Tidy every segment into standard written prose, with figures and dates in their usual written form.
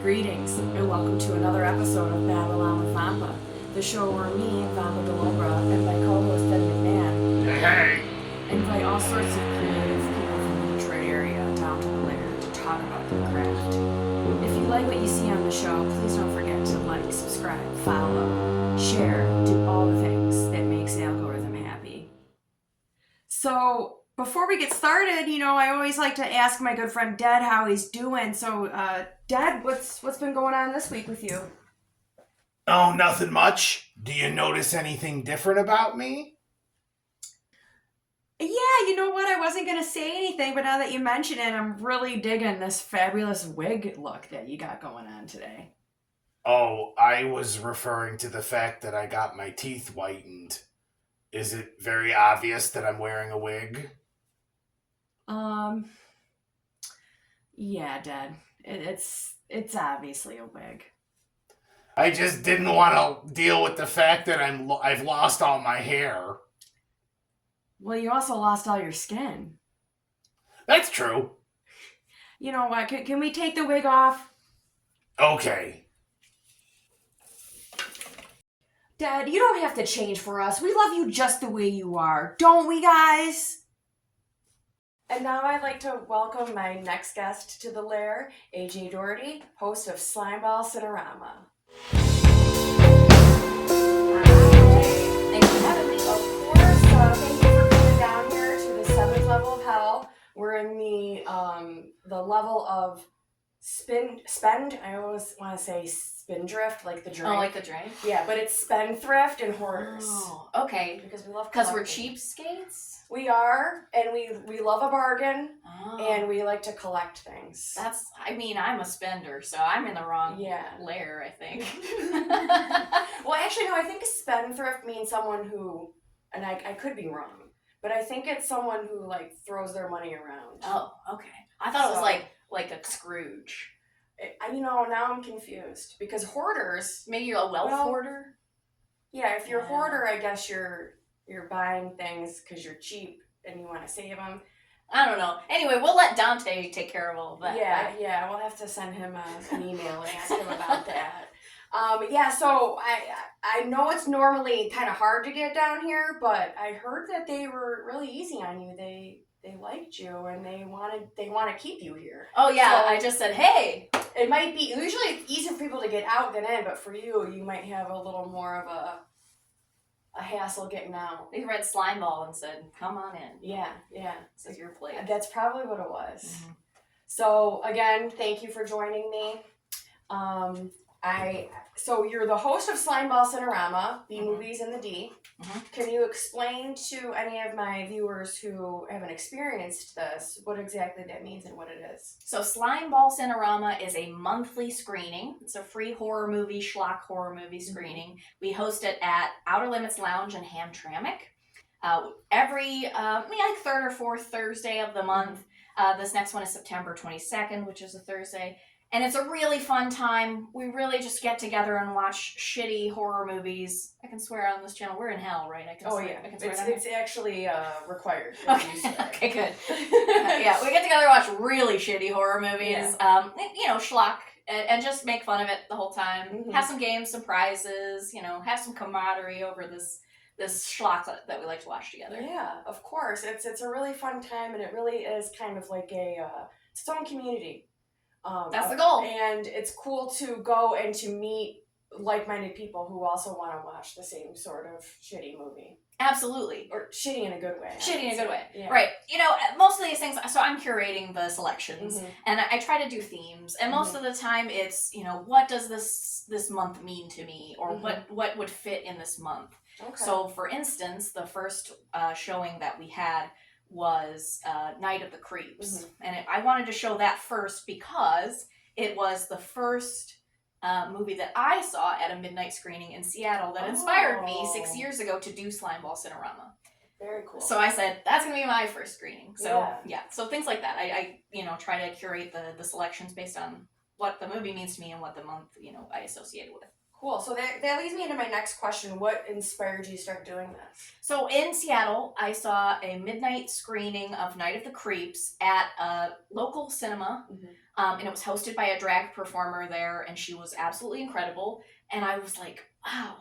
Greetings, and welcome to another episode of Babylon with Vampa, the show where me, Vampa and my co-host Ed McMahon invite all sorts of creative people from the Detroit area down to the lair to talk about their craft. If you like what you see on the show, please don't forget to like, subscribe, follow, share, do all the things that makes the algorithm happy. So, before we get started, I always like to ask my good friend Dad how he's doing. So, Dad, what's been going on this week with you? Oh, nothing much. Do you notice anything different about me? Yeah, you know what? I wasn't going to say anything, but now that you mention it, I'm really digging this fabulous wig look that you got going on today. Oh, I was referring to the fact that I got my teeth whitened. Is it very obvious that I'm wearing a wig? Yeah, Dad. It's obviously a wig. I just didn't want to deal with the fact that I've lost all my hair. Well, you also lost all your skin. That's true. You know what? Can we take the wig off? Okay. Dad, you don't have to change for us. We love you just the way you are. Don't we, guys? And now I'd like to welcome my next guest to the lair, AJ Daugherty, host of Slimeball Cinerama. Hi. Thanks for having me. Of course, thank you for coming down here to the 7th level of hell. We're in the level of spend. I always want to say spindrift, like the drink. Oh, like the drink? Yeah, but it's spendthrift and hoarders. Oh, okay. Because we love Because we're collecting. cheapskates? We are, and we love a bargain, Oh. and we like to collect things. I'm a spender, so I'm in the wrong layer, I think. Well, actually, no, I think spendthrift means someone who, and I could be wrong, but I think it's someone who, like, throws their money around. Oh, okay. I thought it was like a Scrooge. Now I'm confused, because hoarders... Maybe you're a wealth hoarder? Yeah, if you're a hoarder, I guess you're buying things because you're cheap and you want to save them. I don't know. Anyway, we'll let Dante take care of all of that. Yeah, we'll have to send him an email and ask him about that. So I know it's normally kind of hard to get down here, but I heard that they were really easy on you. They liked you and they want to keep you here. Oh yeah, so I just said, hey. It might be usually it's easier for people to get out than in, but for you might have a little more of a hassle getting out. They read Slimeball and said, come on in. Yeah. This is your place. That's probably what it was. Mm-hmm. So again, thank you for joining me. So you're the host of Slimeball Cinerama, B Movies in the D. Mm-hmm. Can you explain to any of my viewers who haven't experienced this what exactly that means and what it is? So Slimeball Cinerama is a monthly screening. It's a free horror movie, schlock horror movie screening. We host it at Outer Limits Lounge in Hamtramck. Every third or fourth Thursday of the month. This next one is September 22nd, which is a Thursday. And it's a really fun time. We really just get together and watch shitty horror movies. I can swear on this channel. We're in hell, right? I can swear It's actually required. Okay, good. We get together and watch really shitty horror movies. Schlock, and just make fun of it the whole time. Mm-hmm. Have some games, some prizes, have some camaraderie over this schlock that we like to watch together. Yeah, of course. It's a really fun time, and it really is kind of like its own community. That's the goal. And it's cool to go and to meet like-minded people who also want to watch the same sort of shitty movie. Absolutely. Or shitty in a good way. Shitty in a good way. Yeah. Right. Most of these things, so I'm curating the selections, and I try to do themes, and most of the time it's, what does this month mean to me, or what would fit in this month. Okay. So, for instance, the first showing that we had was Night of the Creeps. And I wanted to show that first because it was the first movie that I saw at a midnight screening in Seattle that inspired me 6 years ago to do Slimeball Cinerama. Very cool. So I said, that's going to be my first screening. So, so things like that. I try to curate the selections based on what the movie means to me and what the month, I associate it with. Cool. So that leads me into my next question. What inspired you to start doing this? So in Seattle, I saw a midnight screening of Night of the Creeps at a local cinema, and it was hosted by a drag performer there, and she was absolutely incredible. And I was like, wow,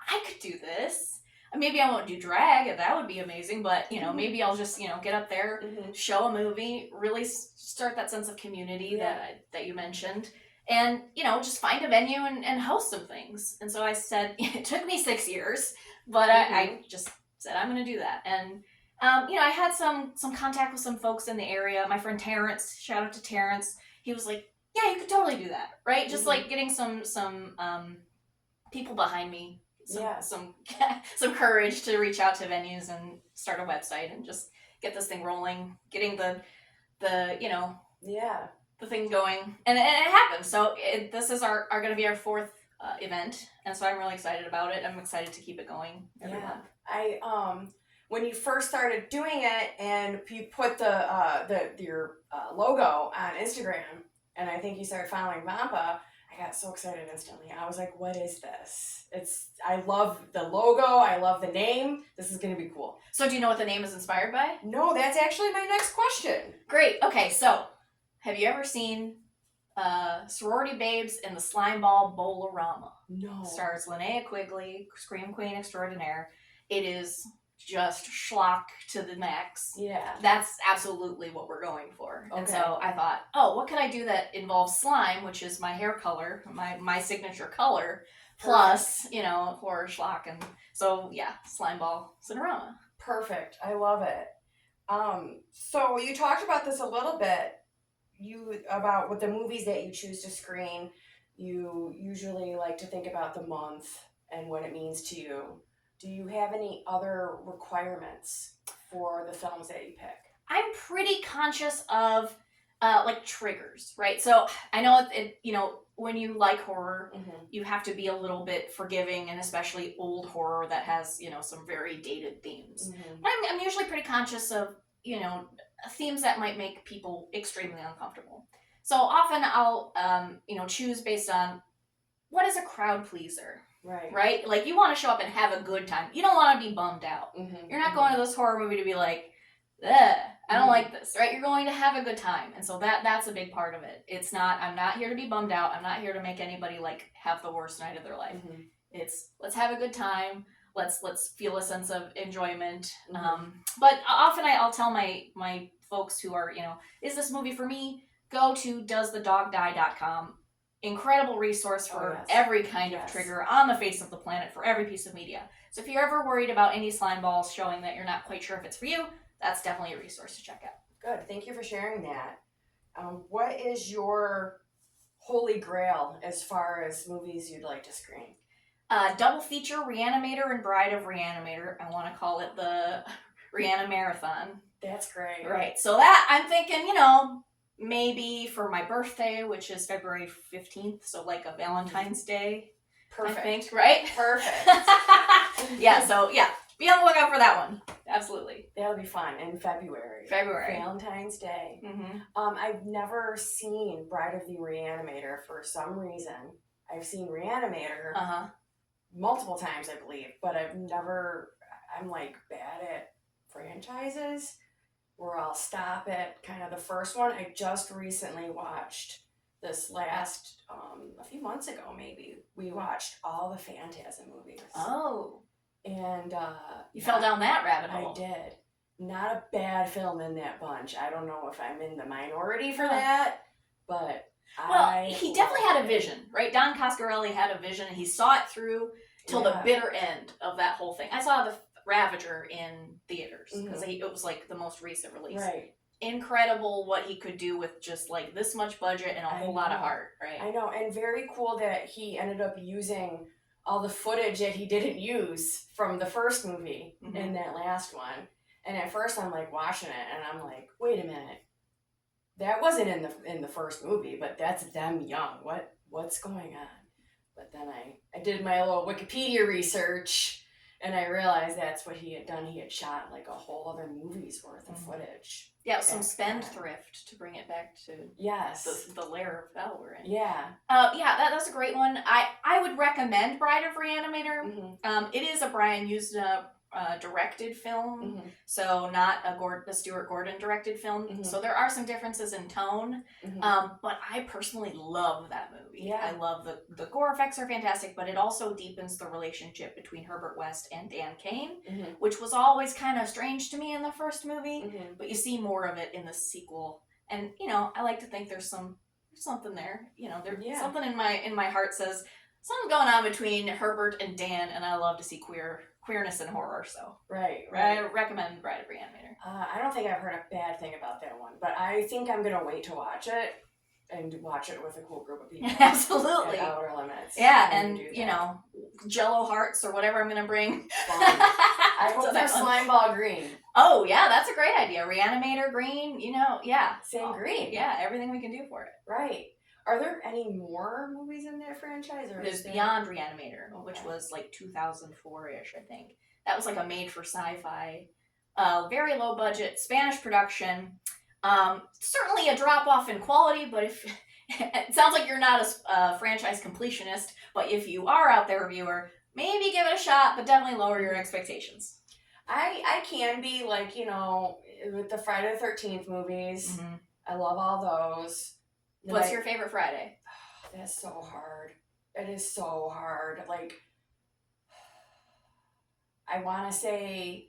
I could do this. Maybe I won't do drag, and that would be amazing, but, maybe I'll just, get up there, show a movie, really start that sense of community that you mentioned. And, just find a venue and host some things. And so I said, it took me 6 years, but I just said, I'm going to do that. And, I had some contact with some folks in the area. My friend Terrence, shout out to Terrence. He was like, yeah, you could totally do that, right? Just like getting some people behind me, some courage to reach out to venues and start a website and just get this thing rolling, getting the thing going, and it happened. So this is are going to be our 4th event, and so I'm really excited about it. I'm excited to keep it going every month. I when you first started doing it and you put your logo on Instagram, and I think you started following Vampa, I got so excited instantly. I was like, what is this? I love the logo. I love the name. This is going to be cool. So do you know what the name is inspired by? No, that's actually my next question. Great. Okay, so have you ever seen Sorority Babes in the Slimeball Cinerama? No. Stars Linnea Quigley, Scream Queen Extraordinaire. It is just schlock to the max. Yeah. That's absolutely what we're going for. Okay. And so I thought, what could I do that involves slime, which is my hair color, my signature color, plus, horror schlock. And so, Slimeball Cinerama. Perfect. I love it. So you talked about this a little bit. About with the movies that you choose to screen, you usually like to think about the month and what it means to you. Do you have any other requirements for the films that you pick? I'm pretty conscious of triggers, right? So I know when you like horror, you have to be a little bit forgiving, and especially old horror that has some very dated themes. I'm usually pretty conscious of themes that might make people extremely uncomfortable. So often I'll choose based on what is a crowd pleaser. Right? Like, you want to show up and have a good time. You don't want to be bummed out. You're not going to this horror movie to be like, ugh, I don't like this, right? You're going to have a good time. And so that's a big part of it. I'm not here to be bummed out. I'm not here to make anybody have the worst night of their life. It's, let's have a good time. Let's feel a sense of enjoyment. But often I'll tell my folks who are, is this movie for me? Go to doesthedogdie.com. Incredible resource for every kind of trigger on the face of the planet, for every piece of media. So if you're ever worried about any slime balls showing that you're not quite sure if it's for you, that's definitely a resource to check out. Good. Thank you for sharing that. What is your holy grail as far as movies you'd like to screen? Double feature Reanimator and Bride of Reanimator. I want to call it the Reanimarathon. That's great. Right. So that, I'm thinking, maybe for my birthday, which is February 15th, so like a Valentine's Day. Perfect. I think, right? Perfect. Be on the lookout for that one. Absolutely. That'll be fun in February. Valentine's Day. I've never seen Bride of the Reanimator for some reason. I've seen Reanimator multiple times, I believe, but I'm like bad at franchises where I'll stop at kind of the first one. I just recently watched this last, a few months ago maybe, we watched all the Phantasm movies. Oh. And you fell down that rabbit hole. I did. Not a bad film in that bunch. I don't know if I'm in the minority for that, but he definitely had a vision, right? Don Coscarelli had a vision, and he saw it through till the bitter end of that whole thing. I saw the Ravager in theaters because it was like the most recent release. Right. Incredible what he could do with just like this much budget and a whole lot of heart, right? I know, and very cool that he ended up using all the footage that he didn't use from the first movie in that last one. And at first I'm like watching it and I'm like, wait a minute. That wasn't in the first movie, but that's them young. What's going on? But then I did my little Wikipedia research And I realized that's what he had done. He had shot like a whole other movie's worth of footage. Yeah, some spendthrift to bring it back to the lair of hell we're in. Yeah. That's a great one. I would recommend Bride of Reanimator. It is a Brian Usna directed film, so not a Stuart Gordon directed film. So there are some differences in tone, but I personally love that movie. Yeah. I love the gore effects are fantastic, but it also deepens the relationship between Herbert West and Dan Kane, which was always kind of strange to me in the first movie, but you see more of it in the sequel. And I like to think there's something there. There's something in my heart says something's going on between Herbert and Dan, and I love to see queerness and horror. So right. I recommend Bride of Reanimator. I don't think I've heard a bad thing about that one, but I think I'm gonna wait to watch it and watch it with a cool group of people. Absolutely. At Outer Limits. Yeah, and Jello hearts or whatever I'm gonna bring. I hope they're Slimeball green. Oh yeah, that's a great idea. Reanimator green. Same green. Yeah, everything we can do for it. Right. Are there any more movies in that franchise? Or there's Beyond Reanimator, which was like 2004-ish, I think. That was like a made-for-sci-fi, very low-budget Spanish production. Certainly a drop-off in quality, but it sounds like you're not a franchise completionist, but if you are out there, viewer, maybe give it a shot, but definitely lower your expectations. I can be like, with the Friday the 13th movies. I love all those. What's your favorite Friday? That's so hard. It is so hard. Like, I want to say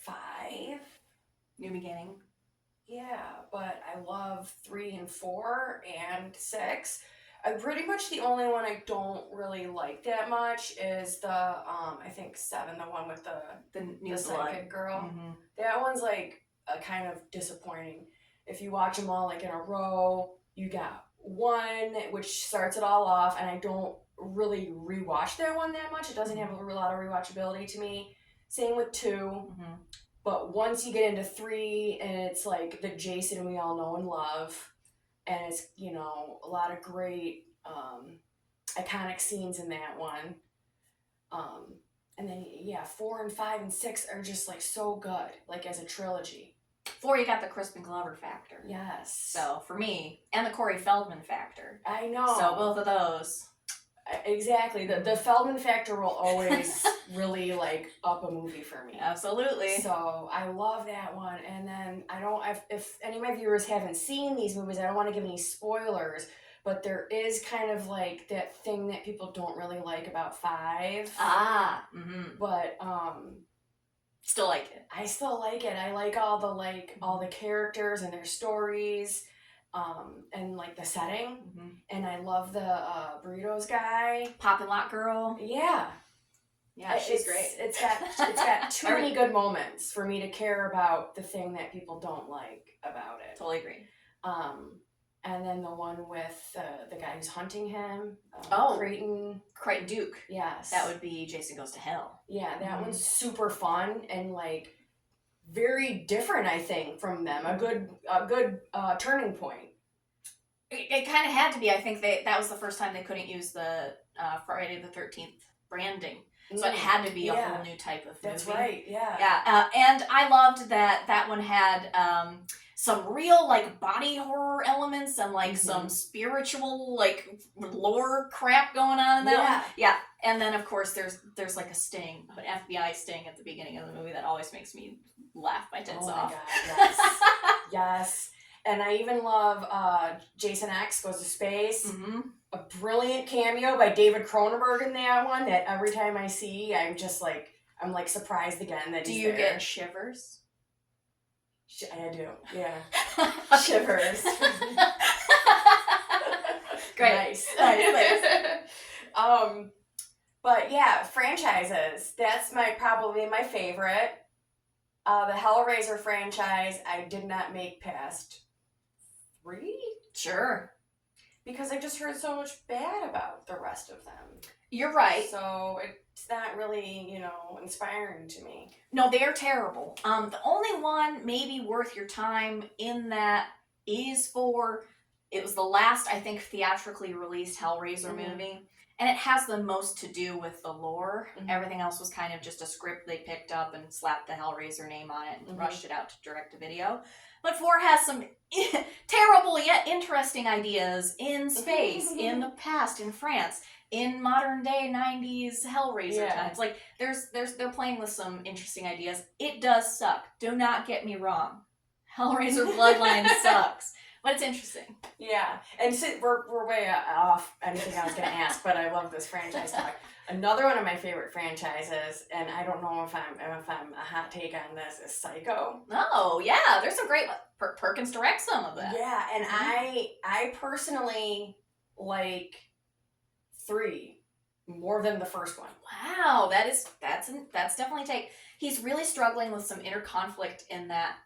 5. New Beginning. Yeah, but I love 3 and 4 and 6. Pretty much the only one I don't really like that much is the I think 7, the one with the psychic girl. That one's like kind of disappointing. If you watch them all like in a row, you got 1 which starts it all off, and I don't really rewatch that one that much. It doesn't have a lot of rewatchability to me. Same with 2. But once you get into 3, and it's like the Jason we all know and love, and it's a lot of great iconic scenes in that one. And then 4 and 5 and 6 are just like so good, like as a trilogy. 4, you got the Crispin Glover factor. Yes. So for me, and the Corey Feldman factor. I know. So both of those. Exactly. The Feldman factor will always really like up a movie for me. Absolutely. So I love that one. And then if any of my viewers haven't seen these movies, I don't want to give any spoilers, but there is kind of like that thing that people don't really like about 5. But still like it. I still like it. I like all the characters and their stories. And like the setting, and I love the burritos guy, Poppin' Lock Girl. Yeah, she's great. It's got too many good moments for me to care about the thing that people don't like about it. Totally agree. And then the one with the guy who's hunting him, Creighton Duke. Yes, that would be Jason Goes to Hell. Yeah, that one's super fun and like very different, I think, from them. A good turning point. It kind of had to be. I think that was the first time they couldn't use the Friday the 13th branding, so it had to be a whole new type of movie. That's right. Yeah. Yeah, and I loved that one had some real like body horror elements and like some spiritual like lore crap going on in that one. Yeah, and then of course there's like a sting, an FBI sting at the beginning of the movie that always makes me laugh my tits off. God, yes. Yes. And I even love Jason X Goes to Space. A brilliant cameo by David Cronenberg in that one that every time I see, I'm like surprised again that he's there. Do you get shivers? I do, yeah. Shivers. Great. Nice. But yeah, franchises. That's probably my favorite. The Hellraiser franchise, I did not make past 3? Sure. Because I just heard so much bad about the rest of them. You're right. So it's not really, inspiring to me. No, they're terrible. The only one maybe worth your time in that is it was the last, I think, theatrically released Hellraiser movie. And it has the most to do with the lore. Mm-hmm. Everything else was kind of just a script they picked up and slapped the Hellraiser name on it and Mm-hmm. rushed it out to direct-to-video. But 4 has some terrible yet interesting ideas in space, in the past, in France, in modern day 90s Hellraiser times. Like, they're playing with some interesting ideas. It does suck. Do not get me wrong. Hellraiser Bloodline sucks. But it's interesting. Yeah, and so we're way off anything I was going to ask, but I love this franchise talk. Another one of my favorite franchises, and I don't know if I'm a hot take on this, is Psycho. Oh yeah, there's some great Perkins directs some of that. Yeah, and I personally like 3 more than the first one. Wow, that's definitely a take. He's really struggling with some inner conflict in that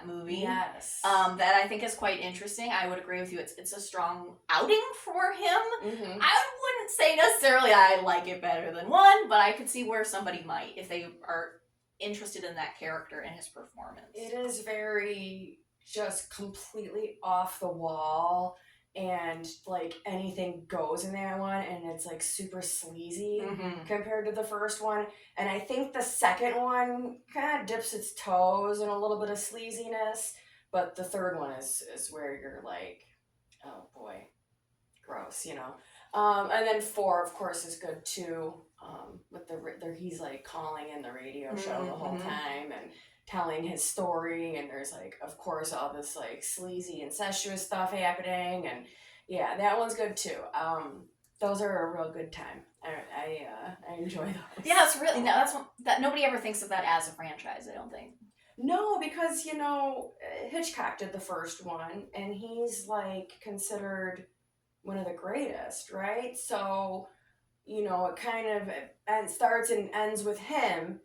movie. Yes. That I think is quite interesting. I would agree with you. It's a strong outing for him. Mm-hmm. I wouldn't say necessarily I like it better than 1, but I could see where somebody might if they are interested in that character and his performance. It is very just completely off the wall, and like anything goes in that one, and it's like super sleazy compared to the first one. And I think the second one kind of dips its toes in a little bit of sleaziness, but the third one is where you're like, oh boy, gross, you know. And then 4, of course, is good too. With the he's like calling in the radio show the whole time and telling his story, and there's like, of course, all this like sleazy incestuous stuff happening, and yeah, that one's good too. Those are a real good time. I enjoy those. Yeah, it's really that nobody ever thinks of that as a franchise. I don't think. No, because you know Hitchcock did the first one, and he's like considered one of the greatest, right? So you know it kind of starts and ends with him.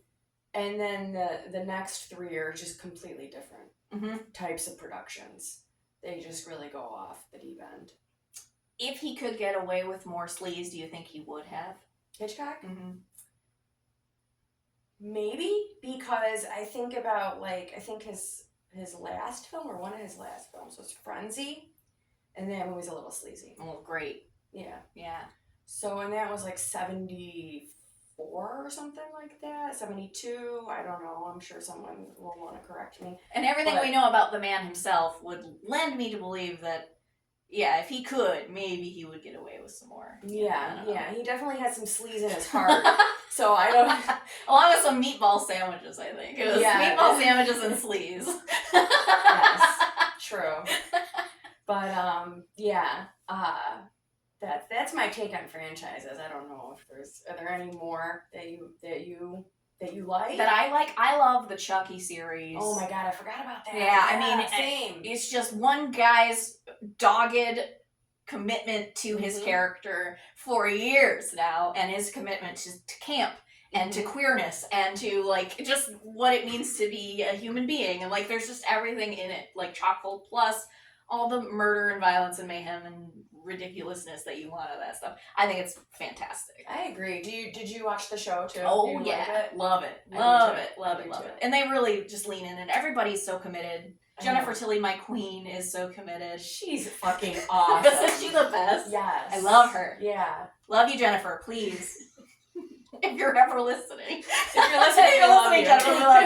And then the next 3 are just completely different types of productions. They just really go off the deep end. If he could get away with more sleaze, do you think he would have? Hitchcock? Maybe, because I think about his last film, or one of his last films, was Frenzy. And that movie's a little sleazy. Oh, great. Yeah. Yeah. So, and that was like 74 or something like that, 72, I don't know, I'm sure someone will want to correct me. And everything we know about the man himself would lend me to believe that, yeah, if he could, maybe he would get away with some more. Yeah, he definitely had some sleaze in his heart, so I don't... Along with some meatball sandwiches, I think. It was meatball sandwiches and sleaze. Yes, true. But, that's my take on franchises. I don't know if are there any more that you like? That I like. I love the Chucky series. Oh my god, I forgot about that. Yeah, I mean, same. It's just one guy's dogged commitment to his character for years now, and his commitment to camp and to queerness and to like just what it means to be a human being, and like there's just everything in it, like chock full, plus all the murder and violence and mayhem and ridiculousness that you want out of that stuff. I think it's fantastic. I agree. Did you watch the show too? Oh yeah, love it. Love it. And they really just lean in, and everybody's so committed. Jennifer Tilly, my queen, is so committed. She's fucking awesome. Isn't she the best? Yes. I love her. Yeah. Love you, Jennifer, please. If you're ever listening. If you're listening, Jennifer, we love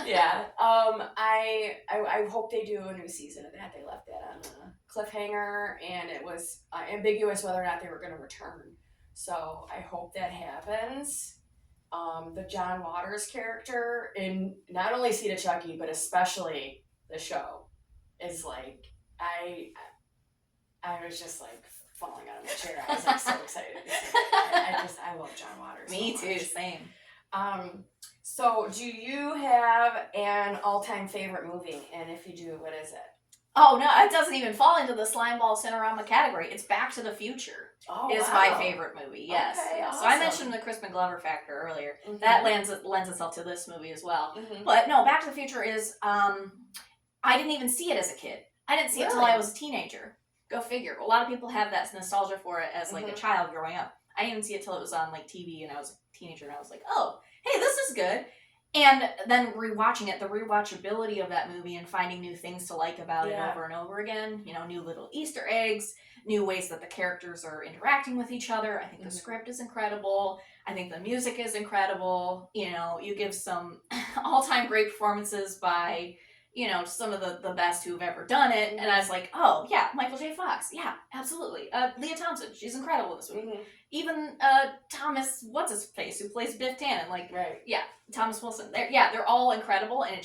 you. Yeah. I hope they do a new season of that. They left that on a cliffhanger, and it was ambiguous whether or not they were going to return. So I hope that happens. The John Waters character in not only Seed of Chucky, but especially the show is like, I was just like falling out of my chair. I was like so excited to see it. I love John Waters. Me so too, much. same. So do you have an all-time favorite movie? And if you do, what is it? Oh no, it doesn't even fall into the Slimeball Cinerama category. It's Back to the Future. My favorite movie. Yes. Okay, yes. awesome. So I mentioned the Crispin Glover factor earlier. Mm-hmm. That lends itself to this movie as well. Mm-hmm. But no, Back to the Future is. I didn't even see it as a kid. I didn't see it until I was a teenager. Go figure. A lot of people have that nostalgia for it as like a child growing up. I didn't even see it till it was on like TV, and I was a teenager, and I was like, oh, hey, this is good. And then rewatching it, the rewatchability of that movie and finding new things to like about it over and over again. You know, new little Easter eggs, new ways that the characters are interacting with each other. I think the script is incredible. I think the music is incredible. You know, you give some all-time great performances by, you know, some of the best who've ever done it. And I was like, oh, yeah, Michael J. Fox. Yeah, absolutely. Leah Thompson, she's incredible this week. Even Thomas, what's-his-face, who plays Biff Tannen. Like, yeah, Thomas Wilson. They're all incredible, and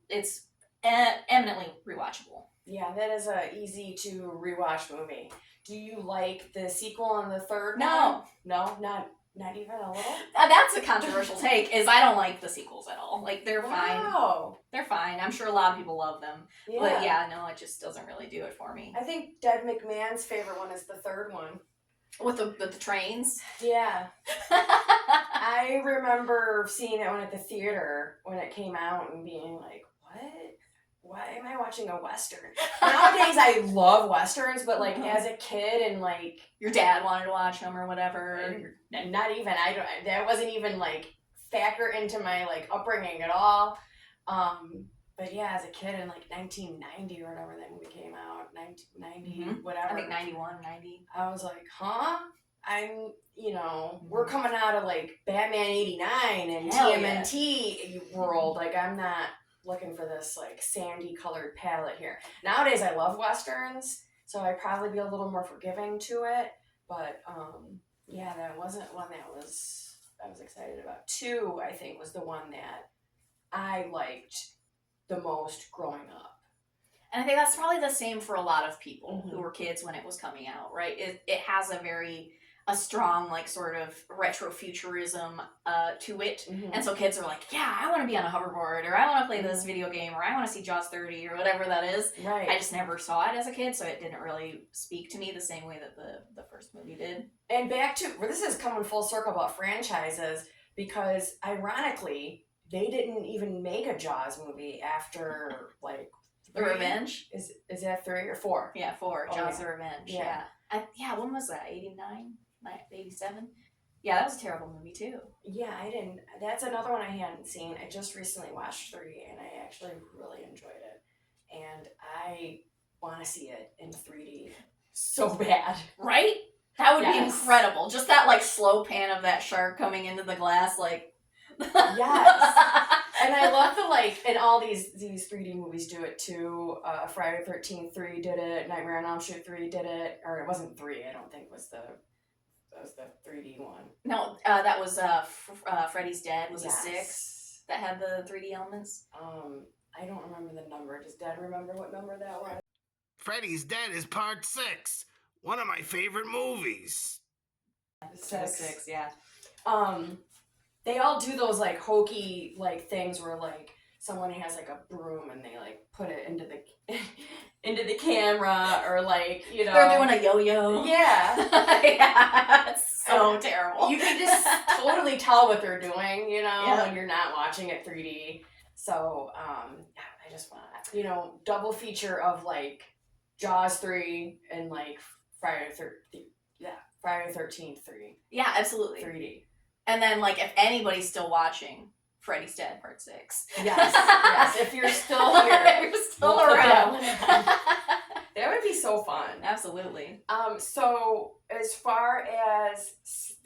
it's eminently rewatchable. Yeah, that is a easy to rewatch movie. Do you like the sequel and the third No. one? No? Not even a little? That's a controversial take, is I don't like the sequels at all. Like, they're fine. Wow. They're fine. I'm sure a lot of people love them. Yeah. But yeah, no, it just doesn't really do it for me. I think Deb McMahon's favorite one is the third one. With the trains? Yeah. I remember seeing that one at the theater when it came out and being like, what? Why am I watching a Western? Nowadays I love Westerns, but like as a kid and like... Your dad wanted to watch them or whatever. Not even, that wasn't even like factor into my like upbringing at all. But yeah, as a kid in like 1990 or whatever that movie came out, 1990, whatever. I think 91, 90. I was like, huh? We're coming out of like Batman 89 and TMNT world. Like I'm not looking for this like sandy colored palette here. Nowadays I love Westerns, so I'd probably be a little more forgiving to it. But yeah, that wasn't one that I was excited about. 2, I think, was the one that I liked the most growing up. And I think that's probably the same for a lot of people who were kids when it was coming out, right? It has a strong, like, sort of retrofuturism to it. And so kids are like, yeah, I want to be on a hoverboard, or I want to play this video game, or I want to see Jaws 30, or whatever that is. Right. I just never saw it as a kid, so it didn't really speak to me the same way that the first movie did. And back to, this is coming full circle about franchises, because ironically, they didn't even make a Jaws movie after, like... The Revenge? Is that 3 or 4? Yeah, 4. Oh, Jaws the Revenge. Yeah. When was that? 89? 87? Yeah, that was a terrible movie too. Yeah, I didn't. That's another one I hadn't seen. I just recently watched 3 and I actually really enjoyed it. And I want to see it in 3D so bad. Right? That would be incredible. Just that like slow pan of that shark coming into the glass, like. Yes. And I love and all these 3D movies do it too. Friday the 13th 3 did it. Nightmare on Elm Street 3 did it. Or it wasn't 3, I don't think that was the 3D one. No, that was Freddy's Dead was a 6 that had the 3D elements. I don't remember the number. Does Dad remember what number that was? Freddy's Dead is part 6. One of my favorite movies. 6, yeah. They all do those like hokey like things where like someone has like a broom and they like put it into the camera, or like, you know, they're doing a yo-yo. Yeah. Yeah, it's so terrible. You can just totally tell what they're doing, you know, when you're not watching it 3D. So I just want to, double feature of like Jaws 3 and like Friday the 13th 3. Yeah, absolutely. 3D. And then, like, if anybody's still watching, Freddy's Dead Part 6. Yes. If you're still here. If you're still around. That would be so fun. Absolutely. So, as far as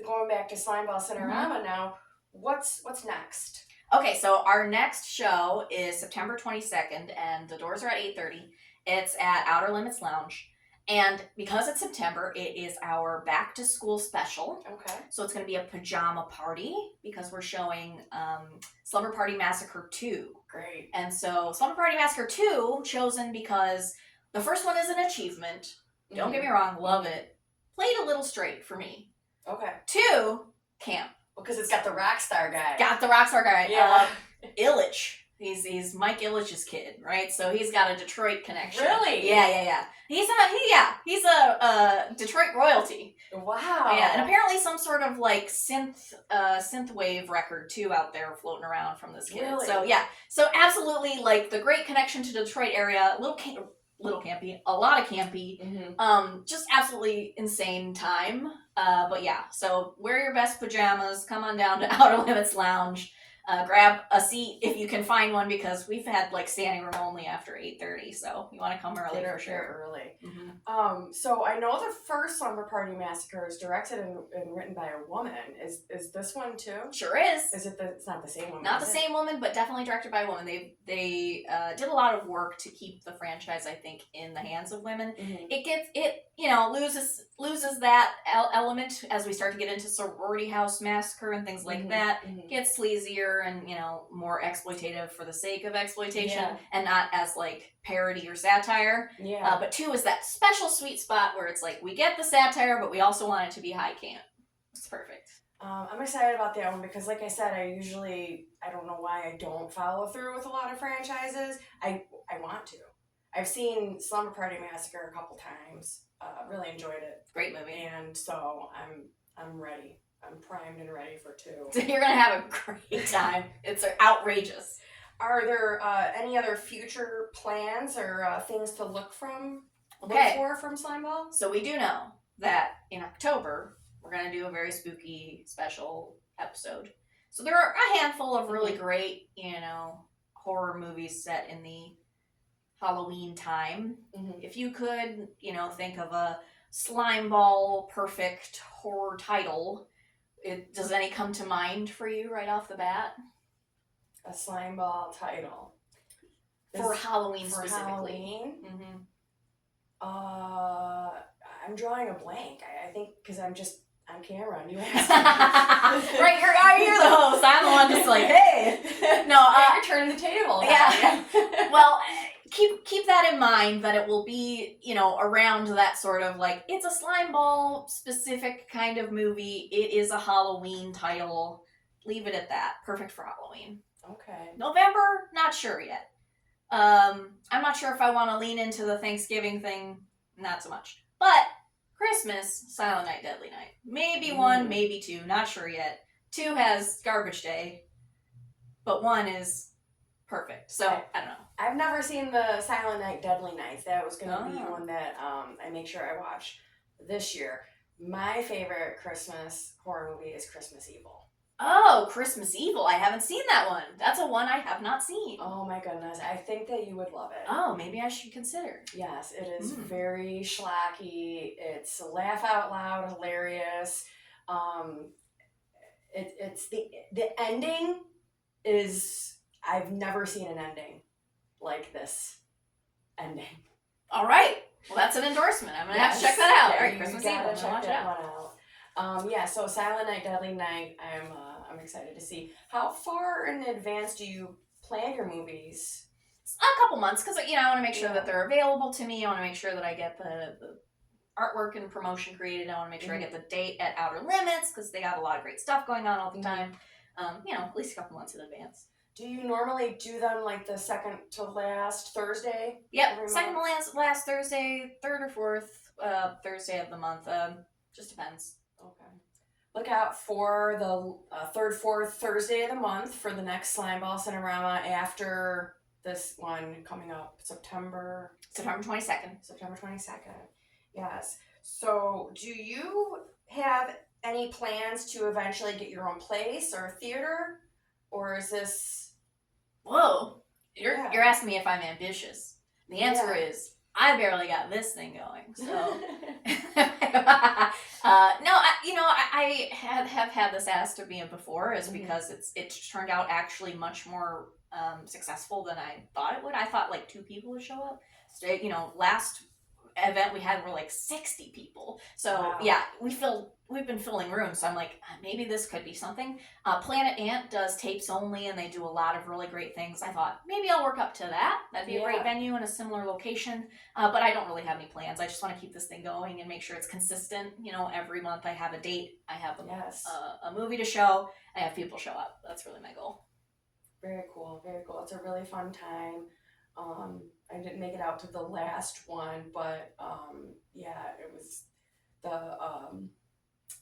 going back to Slimeball Cinerama now, what's next? Okay, so our next show is September 22nd, and the doors are at 8:30. It's at Outer Limits Lounge. And because it's September, it is our back to school special. Okay. So it's going to be a pajama party because we're showing Slumber Party Massacre 2. Great. And so Slumber Party Massacre 2 chosen because the first one is an achievement. Don't get me wrong, love it. Played a little straight for me. Okay. 2, camp. Because it's got the Rockstar guy. Got the Rockstar guy. Yeah. Illich. He's Mike Illich's kid, right? So he's got a Detroit connection. Really? Yeah. He's a Detroit royalty. Wow. Yeah, and apparently some sort of like synth wave record too out there floating around from this kid. Really? So yeah, so absolutely like the great connection to Detroit area. Little campy, a lot of campy. Just absolutely insane time. But yeah, so wear your best pajamas. Come on down to Outer Limits Lounge. grab a seat if you can find one, because we've had like standing room only after 8:30, so you want to come early for sure. Early. So I know the first Slumber Party Massacre is directed and written by a woman. Is this one too? Sure is. It's not the same woman? Not the same woman, but definitely directed by a woman. They did a lot of work to keep the franchise, I think, in the hands of women. It loses that element as we start to get into Sorority House Massacre and things like that. Gets sleazier and more exploitative for the sake of exploitation, and not as like parody or satire. But 2 is that special sweet spot where it's like we get the satire, but we also want it to be high camp. It's perfect. I'm excited about that one because, like I said, I don't know why I don't follow through with a lot of franchises. I want to. I've seen Slumber Party Massacre a couple times. Really enjoyed it. Great movie. And so I'm ready. I'm primed and ready for 2. So you're gonna have a great time. It's outrageous. Are there any other future plans or things to look for from Slimeball? So we do know that in October we're gonna do a very spooky special episode. So there are a handful of really great, horror movies set in the Halloween time. If you could, think of a Slimeball perfect horror title, does any come to mind for you right off the bat? A Slimeball title for Halloween for specifically. Halloween? I'm drawing a blank. I think because I'm just on camera and you asked me. Right, you're the host. I'm the one just like, hey. No, you're turning the table. Yeah. Well, keep that in mind, that it will be, around that sort of like, it's a Slimeball specific kind of movie. It is a Halloween title. Leave it at that. Perfect for Halloween. Okay. November, not sure yet. I'm not sure if I want to lean into the Thanksgiving thing. Not so much. But Christmas, Silent Night, Deadly Night. Maybe 1, maybe 2. Not sure yet. 2 has Garbage Day. But 1 is perfect. So, I don't know. I've never seen the Silent Night, Deadly Nights. That was going to be one that I make sure I watch this year. My favorite Christmas horror movie is Christmas Evil. Oh, Christmas Evil. I haven't seen that one. That's a one I have not seen. Oh my goodness. I think that you would love it. Oh, maybe I should consider. Yes, it is very schlocky. It's laugh out loud, hilarious. It's the ending is, I've never seen an ending like this ending. All right. Well, that's an endorsement. I'm going to have to check that out. Yeah, all right, Christmas Evil. Check watch that it out. one out. So Silent Night, Deadly Night, I'm excited to see. How far in advance do you plan your movies? A couple months, because I want to make sure that they're available to me. I want to make sure that I get the artwork and promotion created. I want to make sure I get the date at Outer Limits, because they got a lot of great stuff going on all the time. At least a couple months in advance. Do you normally do them like the second to last Thursday? Yep, second to last Thursday, third or fourth Thursday of the month. Just depends. Okay. Look out for the third, fourth Thursday of the month for the next Slimeball Cinerama after this one coming up September 22nd. September 22nd. Yes. So do you have any plans to eventually get your own place or theater? Or is this... Whoa. You're asking me if I'm ambitious. The answer is, I barely got this thing going. So... I have had this asked of me before, is because it's turned out actually much more successful than I thought it would. I thought like 2 people would show up. So, last event we had were like 60 people. So we've been filling rooms. So I'm like, maybe this could be something. Planet Ant does tapes only, and they do a lot of really great things. I thought maybe I'll work up to that. That'd be a great venue in a similar location. But I don't really have any plans. I just want to keep this thing going and make sure it's consistent. Every month I have a date. I have a movie to show. I have people show up. That's really my goal. Very cool. Very cool. It's a really fun time. I didn't make it out to the last one, but it was the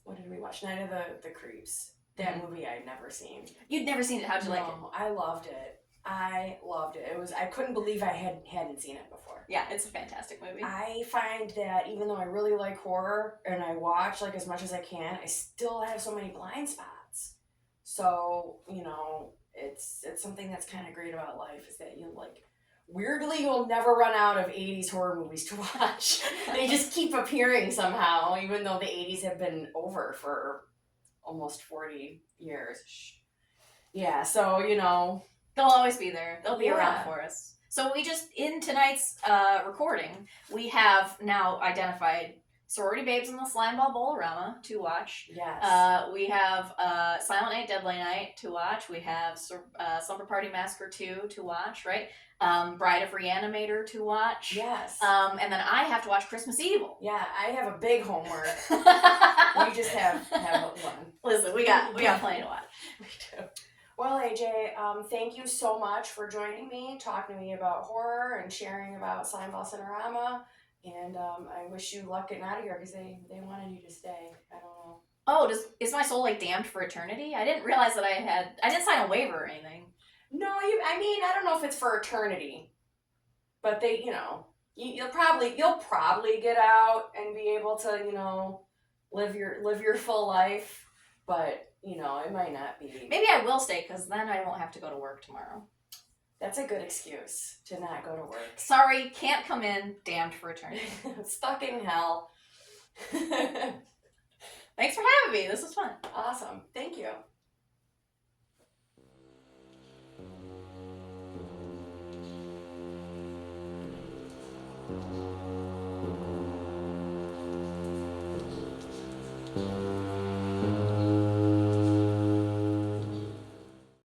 what did we watch? Night of the Creeps. That movie I'd never seen. You'd never seen it? How'd you like it? I loved it. I couldn't believe I hadn't seen it before. Yeah, it's a fantastic movie. I find that even though I really like horror and I watch like as much as I can, I still have so many blind spots. So, it's something that's kind of great about life is that weirdly you'll never run out of 80s horror movies to watch. They just keep appearing somehow, even though the 80s have been over for almost 40 years. Yeah, so, they'll always be there. They'll be around for us. So in tonight's recording, we have now identified Sorority Babes in the Slimeball Cinerama to watch. Yes. We have Silent Night, Deadly Night to watch. We have Slumber Party Massacre 2 to watch, right? Bride of Reanimator to watch. Yes. And then I have to watch Christmas Evil. Yeah, I have a big homework. We just have one. Listen, we got plenty to watch. We do. Well, AJ, thank you so much for joining me, talking to me about horror and sharing about Slimeball Cinerama. And I wish you luck getting out of here because they wanted you to stay. I don't know. Oh, is my soul damned for eternity? I didn't realize that I didn't sign a waiver or anything. No, I don't know if it's for eternity, but they, you'll probably get out and be able to, live your full life, but it might not be. Maybe I will stay because then I won't have to go to work tomorrow. That's a good excuse to not go to work. Sorry, can't come in, damned for eternity. Stuck in hell. Thanks for having me. This was fun. Awesome. Thank you.